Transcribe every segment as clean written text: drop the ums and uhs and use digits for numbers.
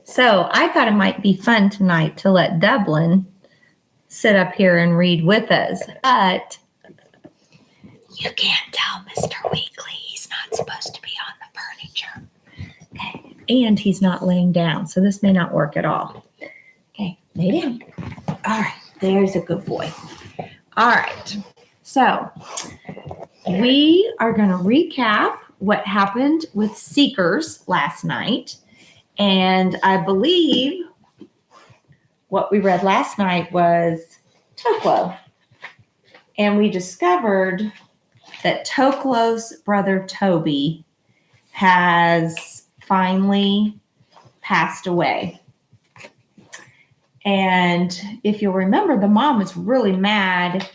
So I thought it might be fun tonight to let Dublin sit up here and read with us. But you can't tell Mr. Weekley he's not supposed to be on the furniture. Okay. And he's not laying down, so this may not work at all. Okay, lay down. All right, there's a good boy. All right, so we are going to recap what happened with Seekers last night. And I believe what we read last night was Toklo. And we discovered that Toklo's brother Toby has finally passed away. And if you'll remember, the mom was really mad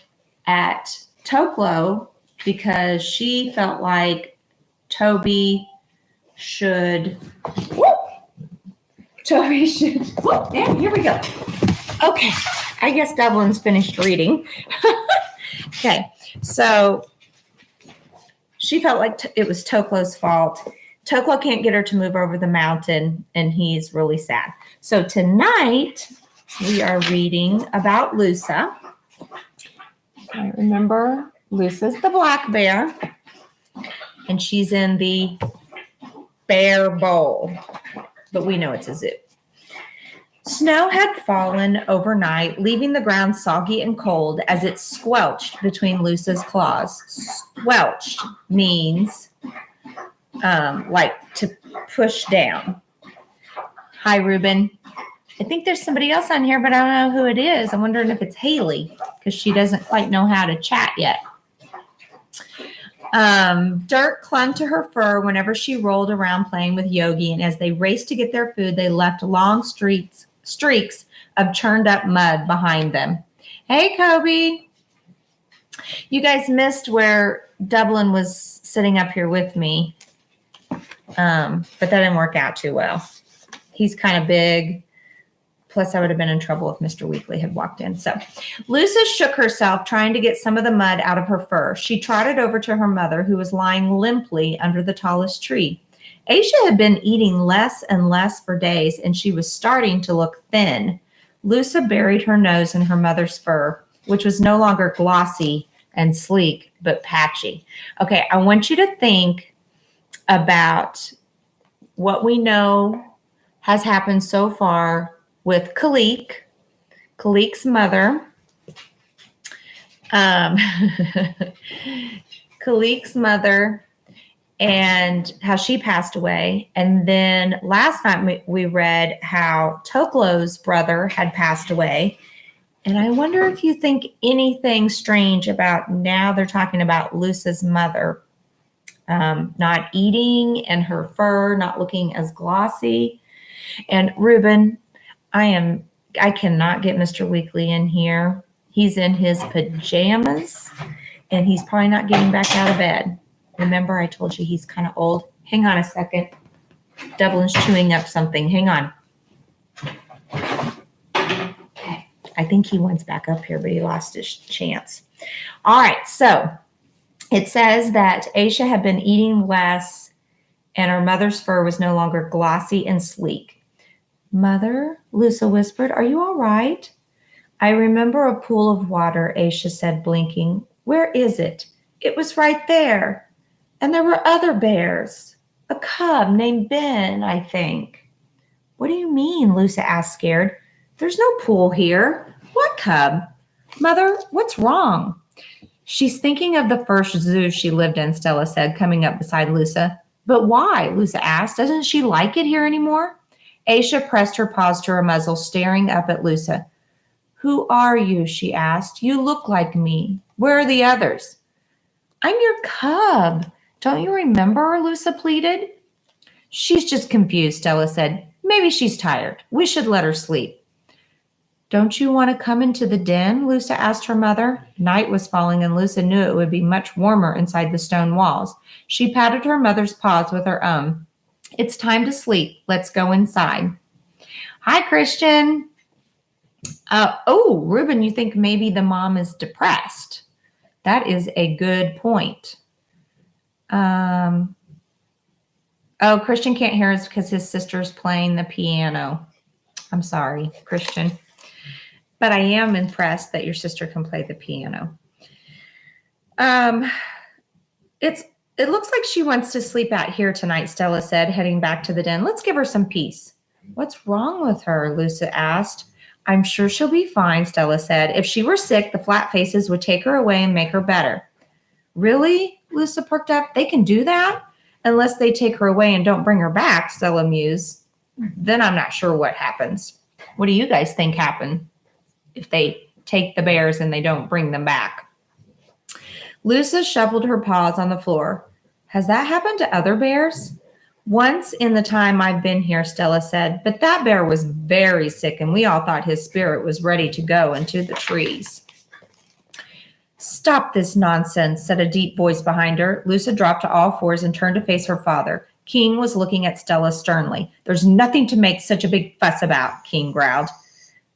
at Toklo because she felt like Toby should, and here we go. Okay, I guess Dublin's finished reading. Okay, so she felt like it was Toklo's fault. Toklo can't get her to move over the mountain, and he's really sad. So tonight, we are reading about Lusa. I remember Lusa's the black bear, and she's in the bear bowl, but we know it's a zoo. Snow had fallen overnight, leaving the ground soggy and cold as it squelched between Lusa's claws. Squelched means like to push down. Hi, Ruben. I think there's somebody else on here, but I don't know who it is. I'm wondering if it's Haley because she doesn't quite know how to chat yet. Dirt clung to her fur whenever she rolled around playing with Yogi, and as they raced to get their food, they left long streaks of churned up mud behind them. Hey, Kobe. You guys missed where Dublin was sitting up here with me, but that didn't work out too well. He's kind of big. Plus, I would have been in trouble if Mr. Weekley had walked in. So, Lusa shook herself, trying to get some of the mud out of her fur. She trotted over to her mother, who was lying limply under the tallest tree. Aisha had been eating less and less for days, and she was starting to look thin. Lusa buried her nose in her mother's fur, which was no longer glossy and sleek, but patchy. Okay, I want you to think about what we know has happened so far with Kalik's mother. Kalik's mother and how she passed away. And then last night we read how Toklo's brother had passed away. And I wonder if you think anything strange about now they're talking about Lusa's mother not eating and her fur not looking as glossy. And Ruben, I cannot get Mr. Weekley in here. He's in his pajamas and he's probably not getting back out of bed. Remember, I told you he's kind of old. Hang on a second. Dublin's chewing up something. Hang on. Okay. I think he wants back up here, but he lost his chance. All right. So it says that Aisha had been eating less and her mother's fur was no longer glossy and sleek. Mother, Lusa whispered, are you all right? I remember a pool of water, Aisha said, blinking. Where is it? It was right there. And there were other bears. A cub named Ben, I think. What do you mean? Lusa asked, scared. There's no pool here. What cub? Mother, what's wrong? She's thinking of the first zoo she lived in, Stella said, coming up beside Lusa. But why? Lusa asked. Doesn't she like it here anymore? Aisha pressed her paws to her muzzle, staring up at Lusa. Who are you? She asked. You look like me. Where are the others? I'm your cub. Don't you remember? Lusa pleaded. She's just confused, Stella said. Maybe she's tired. We should let her sleep. Don't you want to come into the den? Lusa asked her mother. Night was falling and Lusa knew it would be much warmer inside the stone walls. She patted her mother's paws with her own. It's time to sleep. Let's go inside. Hi, Christian. Ruben, you think maybe the mom is depressed. That is a good point. Oh, Christian can't hear us because his sister's playing the piano. I'm sorry, Christian. But I am impressed that your sister can play the piano. Um, it looks like she wants to sleep out here tonight, Stella said, heading back to the den. Let's give her some peace. What's wrong with her? Lusa asked. I'm sure she'll be fine, Stella said. If she were sick, the flat faces would take her away and make her better. Really? Lusa perked up. They can do that? Unless they take her away and don't bring her back, Stella mused. Then I'm not sure what happens. What do you guys think happened if they take the bears and they don't bring them back? Lusa shuffled her paws on the floor. Has that happened to other bears? Once in the time I've been here, Stella said, but that bear was very sick and we all thought his spirit was ready to go into the trees. Stop this nonsense, said a deep voice behind her. Lusa dropped to all fours and turned to face her father. King was looking at Stella sternly. There's nothing to make such a big fuss about, King growled.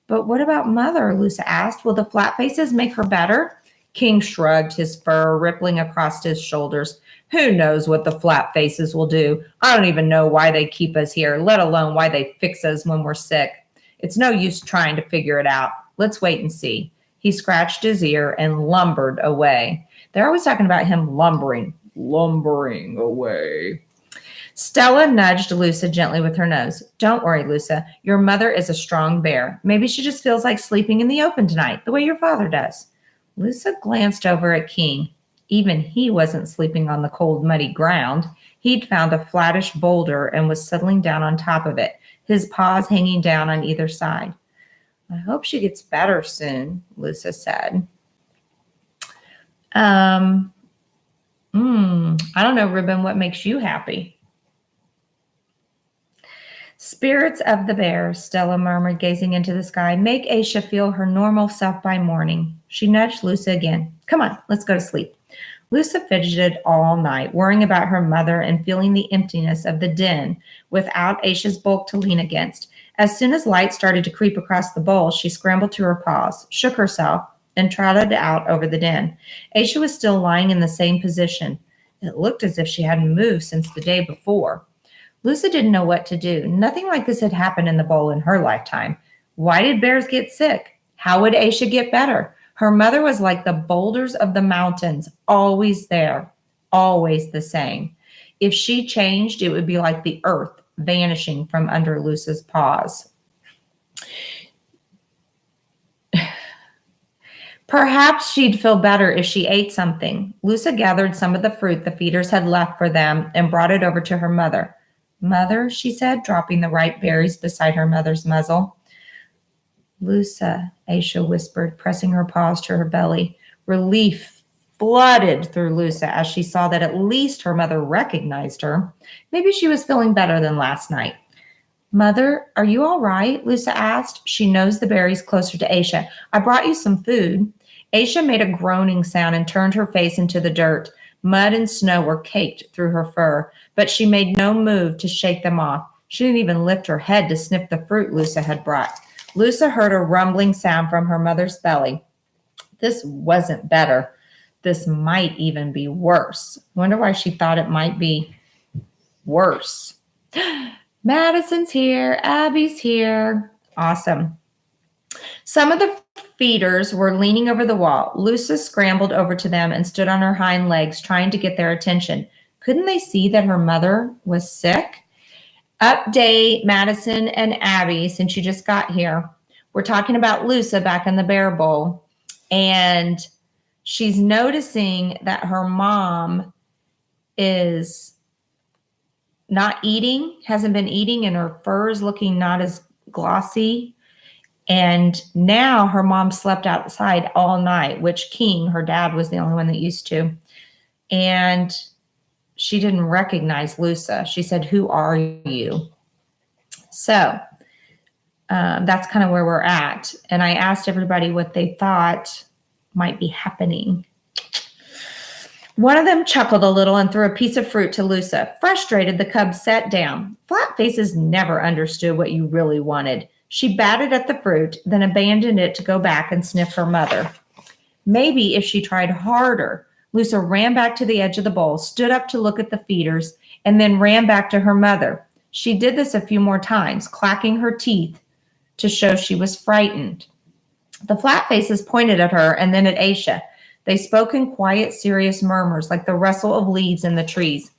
But what about Mother? Lusa asked. Will the flat faces make her better? King shrugged, his fur rippling across his shoulders. Who knows what the flat faces will do? I don't even know why they keep us here, let alone why they fix us when we're sick. It's no use trying to figure it out. Let's wait and see. He scratched his ear and lumbered away. They're always talking about him lumbering away. Stella nudged Lusa gently with her nose. Don't worry, Lusa. Your mother is a strong bear. Maybe she just feels like sleeping in the open tonight, the way your father does. Lusa glanced over at King. Even he wasn't sleeping on the cold, muddy ground. He'd found a flattish boulder and was settling down on top of it, his paws hanging down on either side. I hope she gets better soon, Lusa said. I don't know, Ruben, what makes you happy? Spirits of the bears, Stella murmured, gazing into the sky. Make Aisha feel her normal self by morning. She nudged Lusa again. Come on, let's go to sleep. Lusa fidgeted all night, worrying about her mother and feeling the emptiness of the den without Aisha's bulk to lean against. As soon as light started to creep across the bowl, she scrambled to her paws, shook herself, and trotted out over the den. Aisha was still lying in the same position. It looked as if she hadn't moved since the day before. Lusa didn't know what to do. Nothing like this had happened in the bowl in her lifetime. Why did bears get sick? How would Aisha get better? Her mother was like the boulders of the mountains, always there, always the same. If she changed, it would be like the earth vanishing from under Lusa's paws. Perhaps she'd feel better if she ate something. Lusa gathered some of the fruit the feeders had left for them and brought it over to her mother. Mother, she said, dropping the ripe berries beside her mother's muzzle. Lusa, Aisha whispered, pressing her paws to her belly. Relief flooded through Lusa as she saw that at least her mother recognized her. Maybe she was feeling better than last night. Mother, are you all right? Lusa asked. She nosed the berries closer to Aisha. I brought you some food. Aisha made a groaning sound and turned her face into the dirt. Mud and snow were caked through her fur, but she made no move to shake them off. She didn't even lift her head to sniff the fruit Lusa had brought. Lusa heard a rumbling sound from her mother's belly. This wasn't better. This might even be worse. Wonder why she thought it might be worse. Madison's here. Abby's here. Awesome. Some of the feeders were leaning over the wall. Lusa scrambled over to them and stood on her hind legs, trying to get their attention. Couldn't they see that her mother was sick? Update, Madison and Abby, since you just got here. We're talking about Lusa back in the bear bowl. And she's noticing that her mom is not eating, hasn't been eating, and her fur is looking not as glossy. And now her mom slept outside all night, which King, her dad, was the only one that used to. And she didn't recognize Lusa. She said, "Who are you?" So that's kind of where we're at. And I asked everybody what they thought might be happening. One of them chuckled a little and threw a piece of fruit to Lusa. Frustrated, the cub sat down. Flat Faces never understood what you really wanted. She batted at the fruit, then abandoned it to go back and sniff her mother. Maybe if she tried harder. Lusa ran back to the edge of the bowl, stood up to look at the feeders, and then ran back to her mother. She did this a few more times, clacking her teeth to show she was frightened. The flat faces pointed at her and then at Aisha. They spoke in quiet, serious murmurs like the rustle of leaves in the trees.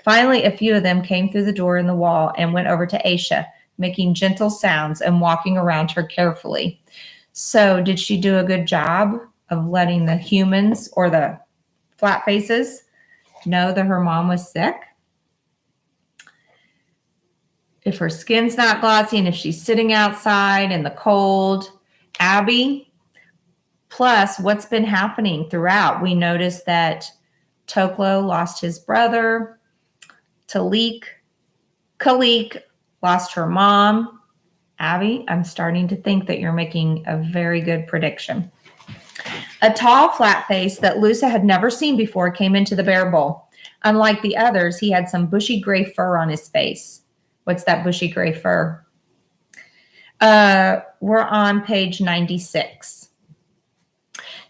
Finally, a few of them came through the door in the wall and went over to Aisha, making gentle sounds and walking around her carefully. So, did she do a good job of letting the humans or the flat faces know that her mom was sick? If her skin's not glossy and if she's sitting outside in the cold, Abby, plus what's been happening throughout, we noticed that Toklo lost his brother, Kalik lost her mom. Abby, I'm starting to think that you're making a very good prediction. A tall, flat face that Lusa had never seen before came into the bear bowl. Unlike the others, he had some bushy gray fur on his face. What's that bushy gray fur? We're on page 96.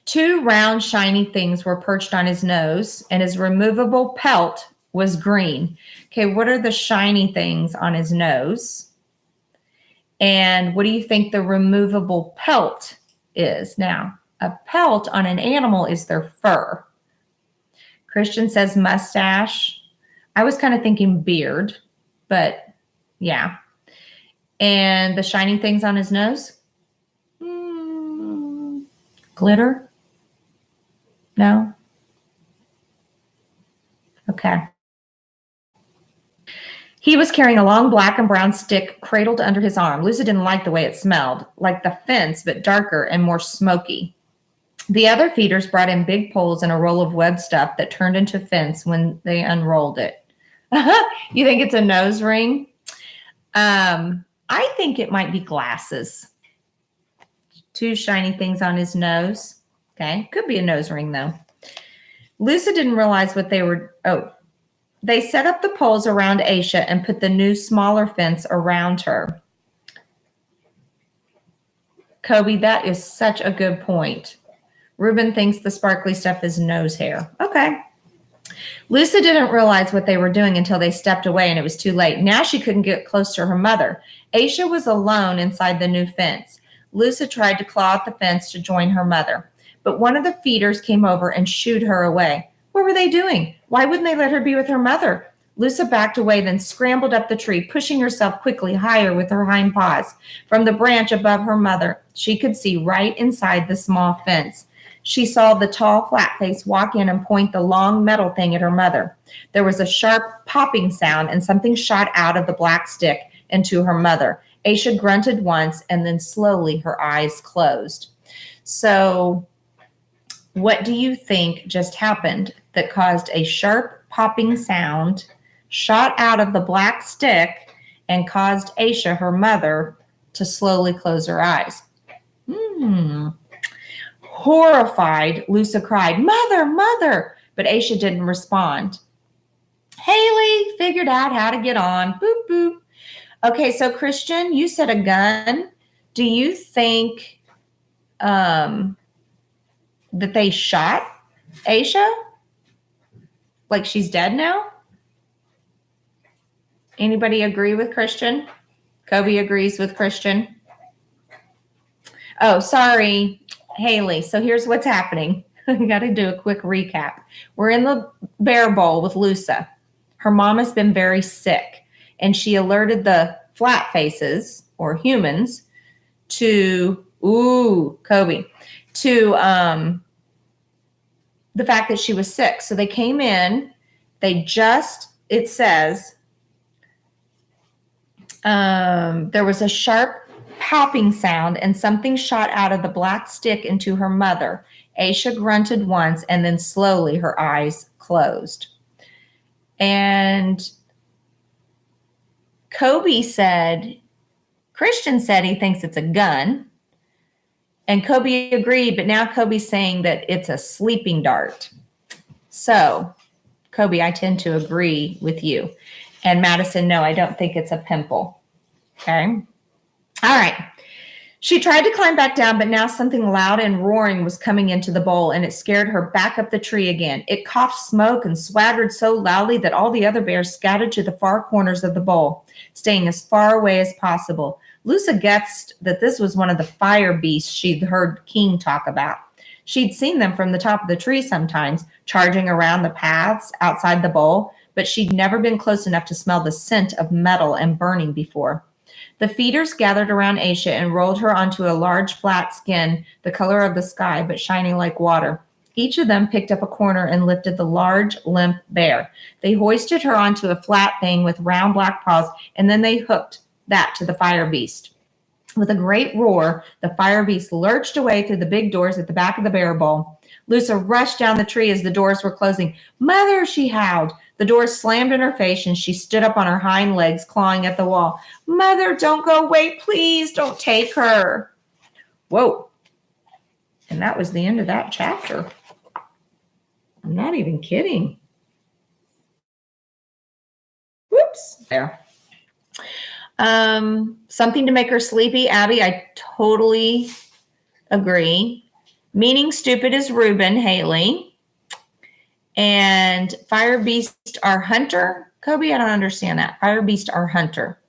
Two round, shiny things were perched on his nose, and his removable pelt was green. Okay, what are the shiny things on his nose? And what do you think the removable pelt is? Now, a pelt on an animal is their fur. Christian says mustache. I was kind of thinking beard, but yeah. And the shiny things on his nose? Glitter? No? Okay. He was carrying a long black and brown stick cradled under his arm. Lucy didn't like the way it smelled, like the fence, but darker and more smoky. The other feeders brought in big poles and a roll of web stuff that turned into fence when they unrolled it. You think it's a nose ring? I think it might be glasses. Two shiny things on his nose. Okay, could be a nose ring though. Lucy didn't realize what they were. They set up the poles around Aisha and put the new smaller fence around her. Kobe, that is such a good point. Ruben thinks the sparkly stuff is nose hair. Okay. Lucy didn't realize what they were doing until they stepped away and it was too late. Now she couldn't get close to her mother. Aisha was alone inside the new fence. Lucy tried to claw at the fence to join her mother, but one of the feeders came over and shooed her away. What were they doing? Why wouldn't they let her be with her mother? Lucy backed away, then scrambled up the tree, pushing herself quickly higher with her hind paws. From the branch above her mother, she could see right inside the small fence. She saw the tall, flat face walk in and point the long metal thing at her mother. There was a sharp popping sound, and something shot out of the black stick into her mother. Aisha grunted once, and then slowly her eyes closed. So, what do you think just happened that caused a sharp popping sound, shot out of the black stick, and caused Aisha, her mother, to slowly close her eyes? Horrified, Lucy cried, "Mother, Mother!" But Aisha didn't respond. Haley figured out how to get on. Boop, boop. Okay, so Christian, you said a gun. Do you think that they shot Aisha? Like she's dead now? Anybody agree with Christian? Kobe agrees with Christian. Oh, sorry, Haley. So here's what's happening. I got to do a quick recap. We're in the bear bowl with Lusa. Her mom has been very sick, and she alerted the flat faces or humans to, Kobe, to the fact that she was sick. So they came in, it says, there was a sharp popping sound and something shot out of the black stick into her mother. Aisha grunted once and then slowly her eyes closed. And Christian said he thinks it's a gun. And Kobe agreed, but now Kobe's saying that it's a sleeping dart. So, Kobe, I tend to agree with you. And Madison, no, I don't think it's a pimple. Okay. All right. She tried to climb back down, but now something loud and roaring was coming into the bowl, and it scared her back up the tree again. It coughed smoke and swaggered so loudly that all the other bears scattered to the far corners of the bowl, staying as far away as possible. Lusa guessed that this was one of the fire beasts she'd heard King talk about. She'd seen them from the top of the tree sometimes, charging around the paths outside the bowl, but she'd never been close enough to smell the scent of metal and burning before. The feeders gathered around Aisha and rolled her onto a large flat skin, the color of the sky, but shining like water. Each of them picked up a corner and lifted the large, limp bear. They hoisted her onto a flat thing with round black paws, and then they hooked that to the fire beast. With a great roar, the fire beast lurched away through the big doors at the back of the bear bowl. Lusa rushed down the tree as the doors were closing. "Mother," she howled. The doors slammed in her face, and she stood up on her hind legs, clawing at the wall. "Mother, don't go away. Please don't take her." Whoa. And that was the end of that chapter. I'm not even kidding. Whoops. There. Something to make her sleepy. Abby, I totally agree. Meaning stupid is Reuben, Haley. And fire beast are hunter. Kobe, I don't understand that. Fire beast are hunter.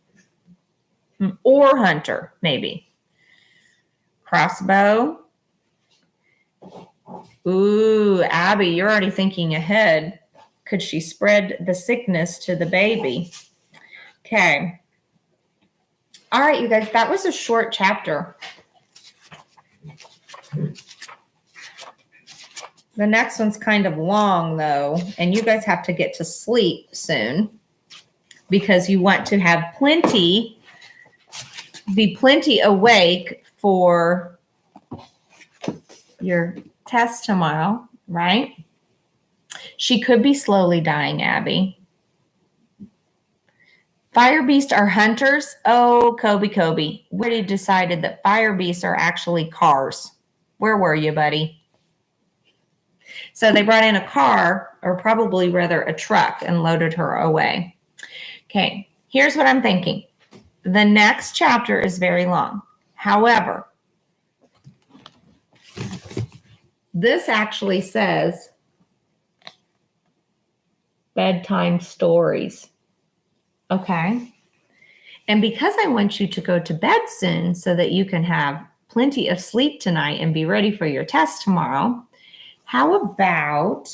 Or hunter, maybe. Crossbow. Ooh, Abby, you're already thinking ahead. Could she spread the sickness to the baby? Okay. All right, you guys, that was a short chapter. The next one's kind of long, though, and you guys have to get to sleep soon because you want to have be plenty awake for your test tomorrow, right? She could be slowly dying, Abby. Fire beasts are hunters. Oh, Kobe. We already decided that fire beasts are actually cars. Where were you, buddy? So they brought in a car, or probably rather a truck, and loaded her away. Okay, here's what I'm thinking. The next chapter is very long. However, this actually says bedtime stories. Okay? And because I want you to go to bed soon so that you can have plenty of sleep tonight and be ready for your test tomorrow, how about,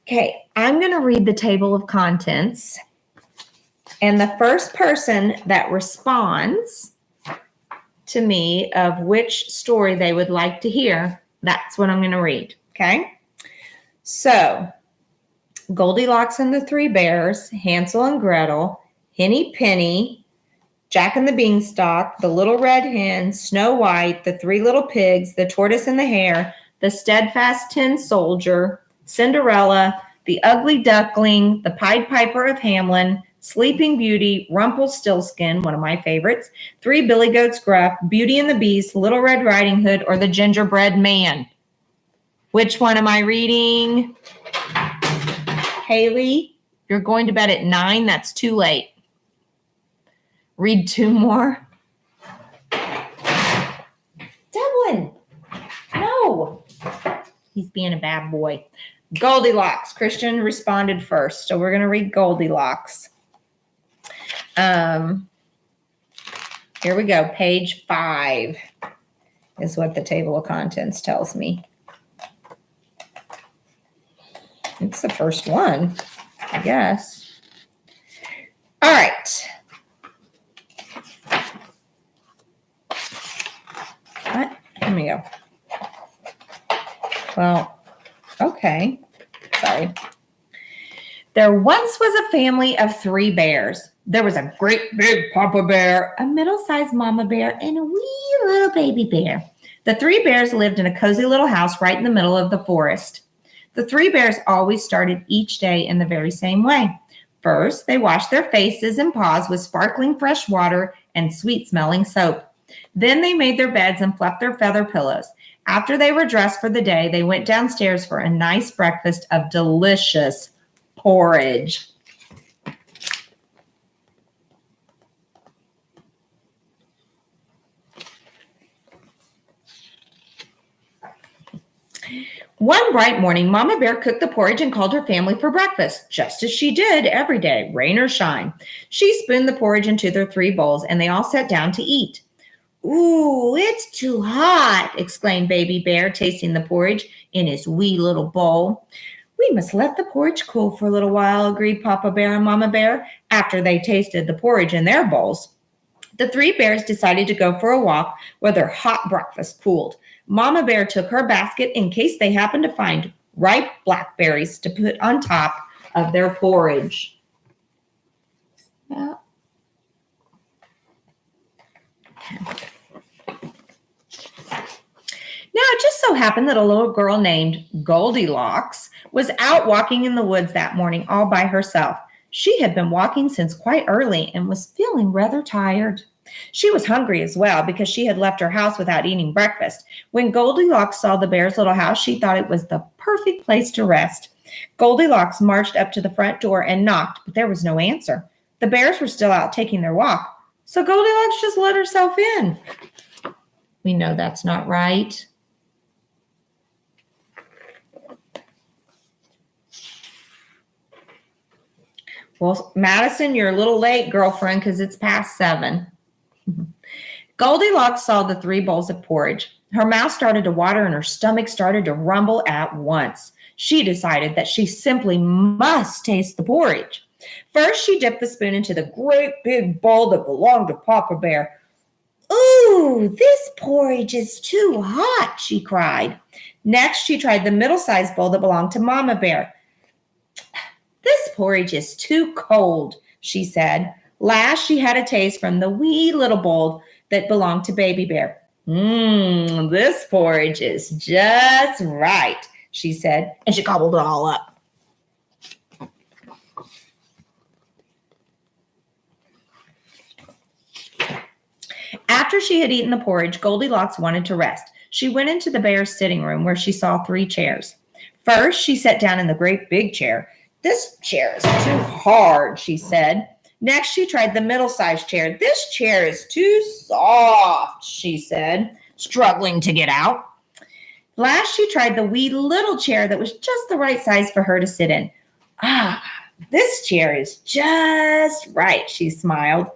okay, I'm going to read the table of contents, and the first person that responds to me of which story they would like to hear, that's what I'm going to read, okay? So, Goldilocks and the Three Bears, Hansel and Gretel, Henny Penny, Jack and the Beanstalk, The Little Red Hen, Snow White, The Three Little Pigs, The Tortoise and the Hare, The Steadfast Tin Soldier, Cinderella, The Ugly Duckling, The Pied Piper of Hamelin, Sleeping Beauty, Rumpelstiltskin, one of my favorites, Three Billy Goats Gruff, Beauty and the Beast, Little Red Riding Hood, or The Gingerbread Man. Which one am I reading? Haley, you're going to bed at 9. That's too late. Read 2 more. Devlin, no. He's being a bad boy. Goldilocks. Christian responded first, so we're going to read Goldilocks. Here we go. Page 5 is what the table of contents tells me. It's the first one, I guess. All right. What? Let me go. Well, okay. Sorry. There once was a family of 3 bears. There was a great big papa bear, a middle-sized mama bear, and a wee little baby bear. The 3 bears lived in a cozy little house right in the middle of the forest. The 3 bears always started each day in the very same way. First, they washed their faces and paws with sparkling fresh water and sweet-smelling soap. Then they made their beds and fluffed their feather pillows. After they were dressed for the day, they went downstairs for a nice breakfast of delicious porridge. One bright morning, Mama Bear cooked the porridge and called her family for breakfast, just as she did every day, rain or shine. She spooned the porridge into their 3 bowls, and they all sat down to eat. "Ooh, it's too hot," exclaimed Baby Bear, tasting the porridge in his wee little bowl. "We must let the porridge cool for a little while," agreed Papa Bear and Mama Bear, after they tasted the porridge in their bowls. The 3 bears decided to go for a walk where their hot breakfast cooled. Mama Bear took her basket in case they happened to find ripe blackberries to put on top of their porridge. Now, it just so happened that a little girl named Goldilocks was out walking in the woods that morning all by herself. She had been walking since quite early and was feeling rather tired. She was hungry as well because she had left her house without eating breakfast. When Goldilocks saw the bear's little house, she thought it was the perfect place to rest. Goldilocks marched up to the front door and knocked, but there was no answer. The bears were still out taking their walk, so Goldilocks just let herself in. We know that's not right. Well, Madison, you're a little late, girlfriend, because it's past 7. Goldilocks saw the 3 bowls of porridge. Her mouth started to water and her stomach started to rumble at once. She decided that she simply must taste the porridge. First, she dipped the spoon into the great big bowl that belonged to Papa Bear. "Ooh, this porridge is too hot," she cried. Next, she tried the middle-sized bowl that belonged to Mama Bear. "This porridge is too cold," she said. Last, she had a taste from the wee little bowl that belonged to Baby Bear. This porridge is just right," she said, and she gobbled it all up. After she had eaten the porridge, Goldilocks wanted to rest. She went into the bear's sitting room where she saw 3 chairs. First, she sat down in the great big chair. "This chair is too hard," she said. Next, she tried the middle-sized chair. "This chair is too soft," she said, struggling to get out. Last, she tried the wee little chair that was just the right size for her to sit in. This chair is just right," she smiled.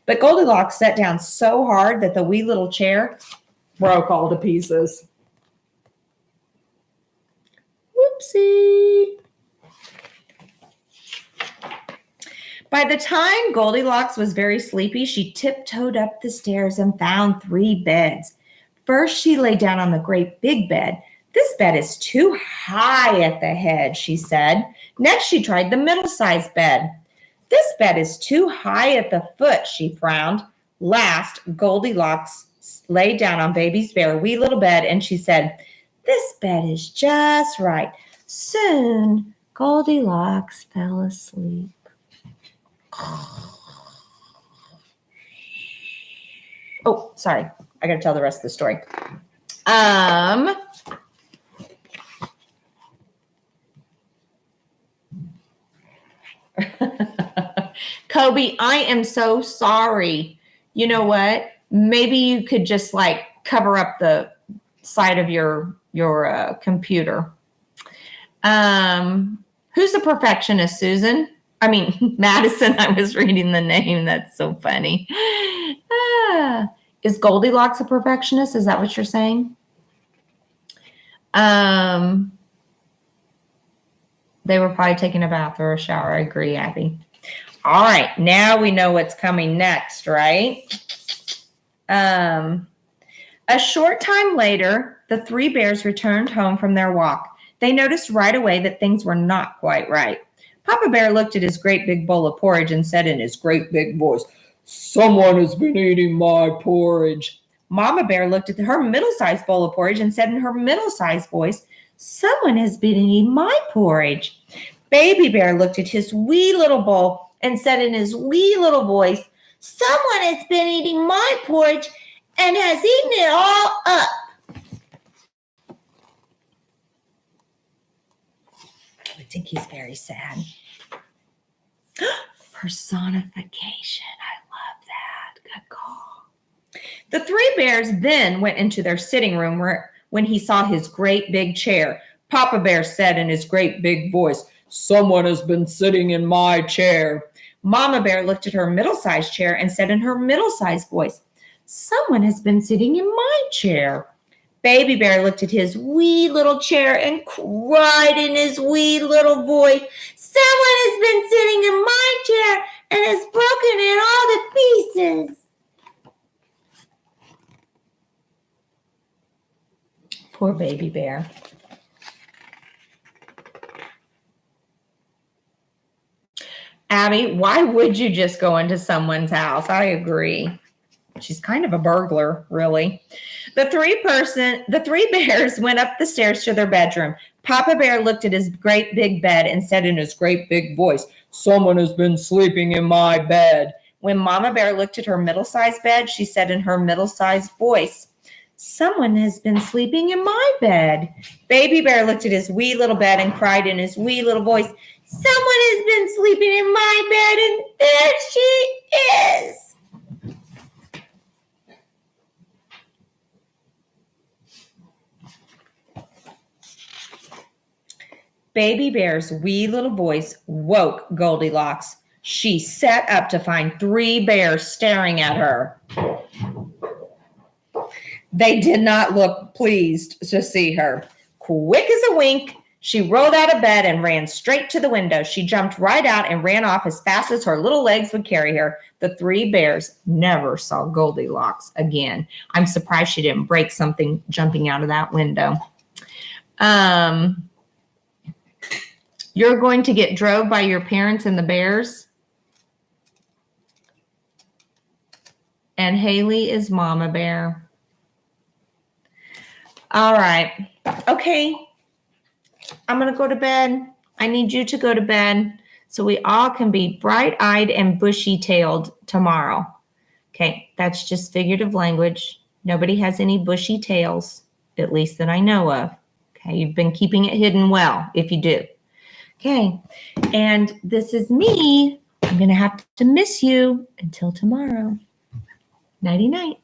But Goldilocks sat down so hard that the wee little chair broke all to pieces. Whoopsie. By the time Goldilocks was very sleepy, she tiptoed up the stairs and found 3 beds. First, she lay down on the great big bed. "This bed is too high at the head," she said. Next, she tried the middle-sized bed. "This bed is too high at the foot," she frowned. Last, Goldilocks lay down on Baby Bear's wee little bed, and she said, "This bed is just right." Soon, Goldilocks fell asleep. Oh, sorry. I got to tell the rest of the story. Kobe, I am so sorry. You know what? Maybe you could just cover up the side of your computer. Who's a perfectionist, Susan? I mean, Madison, I was reading the name. That's so funny. Is Goldilocks a perfectionist? Is that what you're saying? They were probably taking a bath or a shower. I agree, Abby. All right, now we know what's coming next, right? A short time later, the 3 bears returned home from their walk. They noticed right away that things were not quite right. Papa Bear looked at his great big bowl of porridge and said in his great big voice, "Someone has been eating my porridge." Mama Bear looked at her middle-sized bowl of porridge and said in her middle-sized voice, "Someone has been eating my porridge." Baby Bear looked at his wee little bowl and said in his wee little voice, "Someone has been eating my porridge and has eaten it all up." I think he's very sad. Personification. I love that. Good call. The 3 bears then went into their sitting room when he saw his great big chair. Papa Bear said in his great big voice, "Someone has been sitting in my chair." Mama Bear looked at her middle-sized chair and said in her middle-sized voice, "Someone has been sitting in my chair." Baby Bear looked at his wee little chair and cried in his wee little voice, "Someone has been sitting in my chair and has broken it all to pieces." Poor Baby Bear. Abby, why would you just go into someone's house? I agree. She's kind of a burglar, really. The three bears went up the stairs to their bedroom. Papa Bear looked at his great big bed and said in his great big voice, "Someone has been sleeping in my bed." When Mama Bear looked at her middle-sized bed, she said in her middle-sized voice, "Someone has been sleeping in my bed." Baby Bear looked at his wee little bed and cried in his wee little voice, "Someone has been sleeping in my bed, and there she is." Baby Bear's wee little voice woke Goldilocks. She sat up to find 3 bears staring at her. They did not look pleased to see her. Quick as a wink, she rolled out of bed and ran straight to the window. She jumped right out and ran off as fast as her little legs would carry her. The 3 bears never saw Goldilocks again. I'm surprised she didn't break something jumping out of that window. You're going to get drove by your parents and the bears. And Haley is Mama Bear. All right. Okay. I'm going to go to bed. I need you to go to bed so we all can be bright-eyed and bushy-tailed tomorrow. Okay. That's just figurative language. Nobody has any bushy tails, at least that I know of. Okay. You've been keeping it hidden well, if you do. Okay, and this is me. I'm going to have to miss you until tomorrow. Nighty-night.